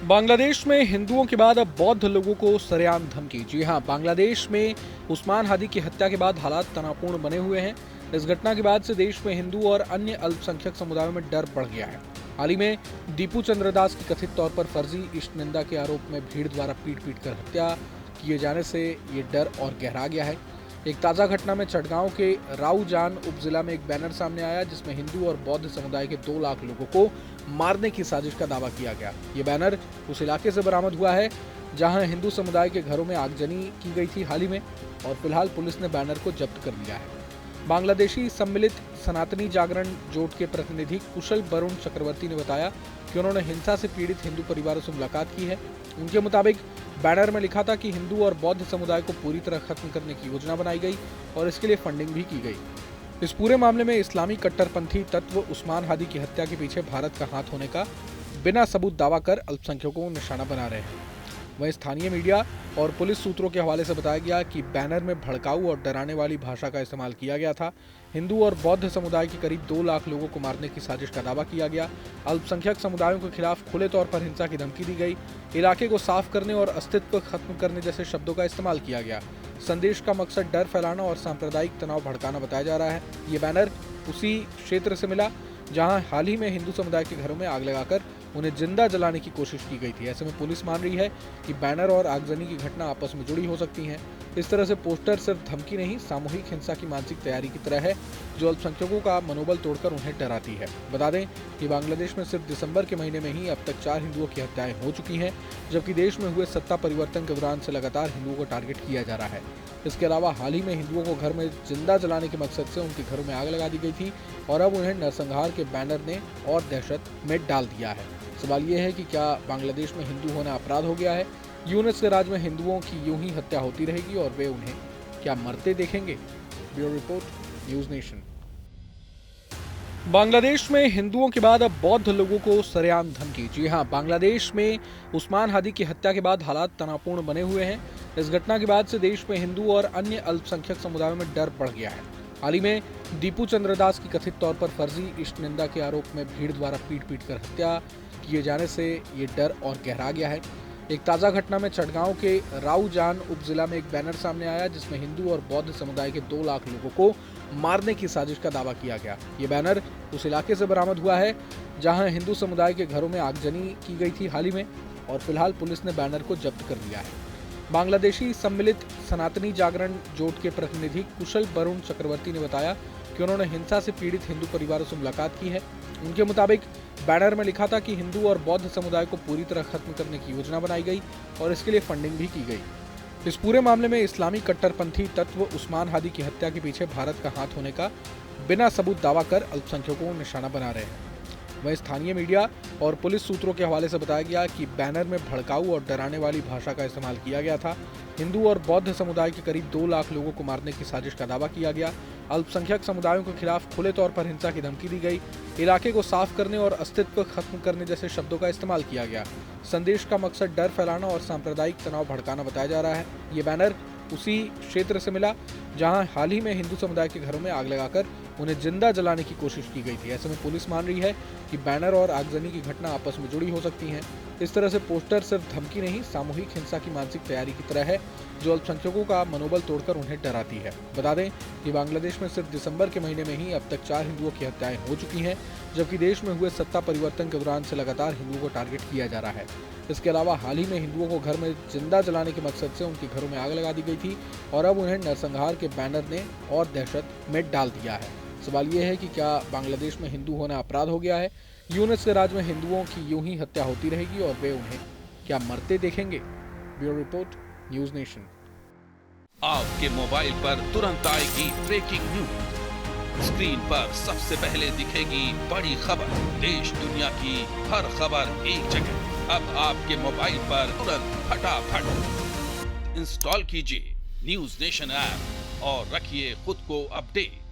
बांग्लादेश में हिंदुओं के बाद अब बौद्ध लोगों को सरेआम धमकी। जी हां, बांग्लादेश में उस्मान हादी की हत्या के बाद हालात तनावपूर्ण बने हुए हैं। इस घटना के बाद से देश में हिंदू और अन्य अल्पसंख्यक समुदायों में डर बढ़ गया है। हाल ही में दीपू चंद्र दास की कथित तौर पर फर्जी इष्ट निंदा के आरोप में भीड़ द्वारा पीट कर हत्या किए जाने से ये डर और गहरा गया है। एक ताज़ा घटना में चटगांव के राऊजान उपजिला में एक बैनर सामने आया जिसमें हिंदू और बौद्ध समुदाय के 2 लाख लोगों को मारने की साजिश का दावा किया गया। ये बैनर उस इलाके से बरामद हुआ है जहां हिंदू समुदाय के घरों में आगजनी की गई थी हाल ही में, और फिलहाल पुलिस ने बैनर को जब्त कर लिया है। बांग्लादेशी सम्मिलित सनातनी जागरण जोट के प्रतिनिधि कुशल वरुण चक्रवर्ती ने बताया कि उन्होंने हिंसा से पीड़ित हिंदू परिवारों से मुलाकात की है। उनके मुताबिक बैनर में लिखा था कि हिंदू और बौद्ध समुदाय को पूरी तरह खत्म करने की योजना बनाई गई और इसके लिए फंडिंग भी की गई। इस पूरे मामले में इस्लामी कट्टरपंथी तत्व उस्मान हादी की हत्या के पीछे भारत का हाथ होने का बिना सबूत दावा कर अल्पसंख्यकों को निशाना बना रहे हैं। वहीं स्थानीय मीडिया और पुलिस सूत्रों के हवाले से बताया गया कि बैनर में भड़काऊ और डराने वाली भाषा का इस्तेमाल किया गया था। हिंदू और बौद्ध समुदाय के करीब 2 लाख लोगों को मारने की साजिश का दावा किया गया। अल्पसंख्यक समुदायों के खिलाफ खुले तौर पर हिंसा की धमकी दी गई। इलाके को साफ करने और अस्तित्व खत्म करने जैसे शब्दों का इस्तेमाल किया गया। संदेश का मकसद डर फैलाना और सांप्रदायिक तनाव भड़काना बताया जा रहा है। ये बैनर उसी क्षेत्र से मिला जहां हाल ही में हिंदू समुदाय के घरों में आग लगाकर उन्हें जिंदा जलाने की कोशिश की गई थी। ऐसे में पुलिस मान रही है कि बैनर और आगजनी की घटना आपस में जुड़ी हो सकती हैं। इस तरह से पोस्टर सिर्फ धमकी नहीं, सामूहिक हिंसा की मानसिक तैयारी की तरह है जो अल्पसंख्यकों का मनोबल तोड़कर उन्हें डराती है। बता दें कि बांग्लादेश में सिर्फ दिसंबर के महीने में ही अब तक 4 हिंदुओं की हत्याएं हो चुकी हैं, जबकि देश में हुए सत्ता परिवर्तन के दौरान से लगातार हिंदुओं को टारगेट किया जा रहा है। इसके अलावा हाल ही में हिंदुओं को घर में जिंदा जलाने के मकसद से उनके घरों में आग लगा दी गई थी और अब उन्हें नरसंहार के बैनर ने और दहशत में डाल दिया है। सवाल ये है कि क्या बांग्लादेश में हिंदू होना अपराध हो गया है? यूनुस के राज में हिंदुओं की यूं ही हत्या होती रहेगी और वे उन्हें क्या मरते देखेंगे? Bureau report, news nation. Bangladesh में हिंदुओं के बाद अब बौद्ध लोगों को सरेआम धमकी। जी हां, बांग्लादेश में उस्मान हादी की हत्या के बाद हालात तनावपूर्ण बने हुए हैं। इस घटना के बाद से देश में हिंदू और अन्य अल्पसंख्यक समुदायों में डर बढ़ गया है। हाल ही में दीपू चंद्र दास की कथित तौर पर फर्जी इष्ट निंदा के आरोप में भीड़ द्वारा पीट कर हत्या किए जाने से ये डर और गहरा गया है। एक ताज़ा घटना में चटगांव के राऊजान उपजिला में एक बैनर सामने आया जिसमें हिंदू और बौद्ध समुदाय के 2 लाख लोगों को मारने की साजिश का दावा किया गया। ये बैनर उस इलाके से बरामद हुआ है जहां हिंदू समुदाय के घरों में आगजनी की गई थी हाल ही में, और फिलहाल पुलिस ने बैनर को जब्त कर लिया है। बांग्लादेशी सम्मिलित सनातनी जागरण जोट के प्रतिनिधि कुशल वरुण चक्रवर्ती ने बताया कि उन्होंने हिंसा से पीड़ित हिंदू परिवारों से मुलाकात की है। उनके मुताबिक बैनर में लिखा था कि हिंदू और बौद्ध समुदाय को पूरी तरह खत्म करने की योजना बनाई गई और इसके लिए फंडिंग भी की गई। इस पूरे मामले में इस्लामी कट्टरपंथी तत्व उस्मान हादी की हत्या के पीछे भारत का हाथ होने का बिना सबूत दावा कर अल्पसंख्यकों को निशाना बना रहे हैं। वहीं स्थानीय मीडिया और पुलिस सूत्रों के हवाले से बताया गया कि बैनर में भड़काऊ और डराने वाली भाषा का इस्तेमाल किया गया था। हिंदू और बौद्ध समुदाय के करीब 2 लाख लोगों को मारने की साजिश का दावा किया गया। अल्पसंख्यक समुदायों के खिलाफ खुले तौर पर हिंसा की धमकी दी गई। इलाके को साफ करने और अस्तित्व खत्म करने जैसे शब्दों का इस्तेमाल किया गया। संदेश का मकसद डर फैलाना और सांप्रदायिक तनाव भड़काना बताया जा रहा है। ये बैनर उसी क्षेत्र से मिला जहां हाल ही में हिंदू समुदाय के घरों में आग लगाकर उन्हें जिंदा जलाने की कोशिश की गई थी। ऐसे में पुलिस मान रही है कि बैनर और आगजनी की घटना आपस में जुड़ी हो सकती हैं। इस तरह से पोस्टर सिर्फ धमकी नहीं, सामूहिक हिंसा की मानसिक तैयारी की तरह है जो अल्पसंख्यकों का मनोबल तोड़कर उन्हें डराती है। बता दें कि बांग्लादेश में सिर्फ दिसंबर के महीने में ही अब तक 4 हिंदुओं की हत्याएं हो चुकी हैं, जबकि देश में हुए सत्ता परिवर्तन के दौरान से लगातार हिंदुओं को टारगेट किया जा रहा है। इसके अलावा हाल ही में हिंदुओं को घर में जिंदा जलाने के मकसद से उनके घरों में आग लगा दी गई थी और अब उन्हें नरसंहार के बैनर ने और दहशत में डाल दिया है। सवाल ये है कि क्या बांग्लादेश में हिंदू होना अपराध हो गया है? यूनुस के राज में हिंदुओं की यूं ही हत्या होती रहेगी और वे उन्हें क्या मरते देखेंगे? Bureau report, news nation. आपके मोबाइल पर तुरंत आएगी ब्रेकिंग न्यूज। स्क्रीन पर सबसे पहले दिखेगी बड़ी खबर। देश दुनिया की हर खबर एक जगह। अब आपके मोबाइल पर तुरंत फटाफट इंस्टॉल कीजिए न्यूज़ नेशन ऐप और रखिए खुद को अपडेट।